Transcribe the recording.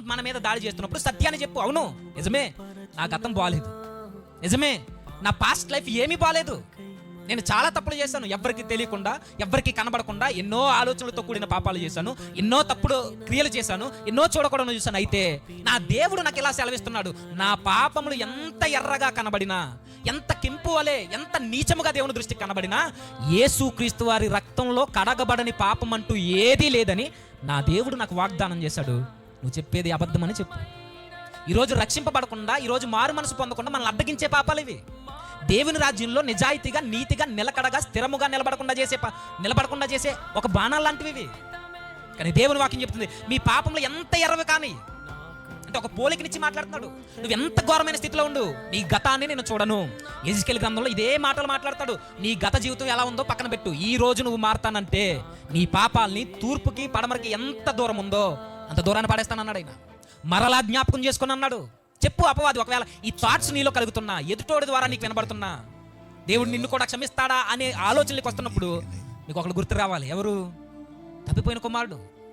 మన మీద దాడి చేస్తున్నప్పుడు సత్యాన్ని చెప్పు. అవును నిజమే, నా గతం బాలేదు, నిజమే నా పాస్ట్ లైఫ్ ఏమీ బాలేదు, నేను చాలా తప్పులు చేశాను, ఎవరికి తెలియకుండా ఎవరికి కనబడకుండా ఎన్నో ఆలోచనలతో కూడిన పాపాలు చేశాను, ఎన్నో తప్పుడు క్రియలు చేశాను, ఎన్నో చూడకూడదు చూశాను. అయితే నా దేవుడు నాకు ఇలా సెలవిస్తున్నాడు, నా పాపములు ఎంత ఎర్రగా కనబడినా, ఎంత కెంపు వలె, ఎంత నీచముగా దేవుని దృష్టికి కనబడినా, యేసుక్రీస్తు వారి రక్తంలో కడగబడని పాపం అంటూ ఏదీ లేదని నా దేవుడు నాకు వాగ్దానం చేశాడు. నువ్వు చెప్పేది అబద్ధమని చెప్పు. ఈరోజు రక్షింపబడకుండా, ఈరోజు మారు మనసు పొందకుండా మనల్ని అడ్డగించే పాపాలు ఇవి. దేవుని రాజ్యంలో నిజాయితీగా, నీతిగా, నిలకడగా, స్థిరముగా నిలబడకుండా చేసే ఒక బాణాలు లాంటివి ఇవి. కానీ దేవుని వాక్యం చెప్తుంది, మీ పాపంలో ఎంత ఎర్రవి కానీ, అంటే ఒక పోలికనిచ్చి మాట్లాడుతున్నాడు. నువ్వు ఎంత ఘోరమైన స్థితిలో ఉండు, నీ గతాన్ని నేను చూడను. యెహెజ్కేలు గ్రంథంలో ఇదే మాటలు మాట్లాడతాడు. నీ గత జీవితం ఎలా ఉందో పక్కన పెట్టు, ఈ రోజు నువ్వు మారతానంటే నీ పాపాలని తూర్పుకి పడమరకి ఎంత దూరం ఉందో అంత దూరాన్ని పడేస్తానన్నాడు ఆయన. మరలా జ్ఞాపకం చేసుకుని అన్నాడు. చెప్పు అపవాది, ఒకవేళ ఈ థాట్స్ నీలో కలుగుతున్నా, ఎదుటోడి ద్వారా నీకు వినబడుతున్నా, దేవుడు నిన్ను కూడా క్షమిస్తాడా అనే ఆలోచనలకు వస్తున్నప్పుడు నీకు ఒకళ్ళు గుర్తు రావాలి. ఎవరు? తప్పిపోయిన కుమారుడు.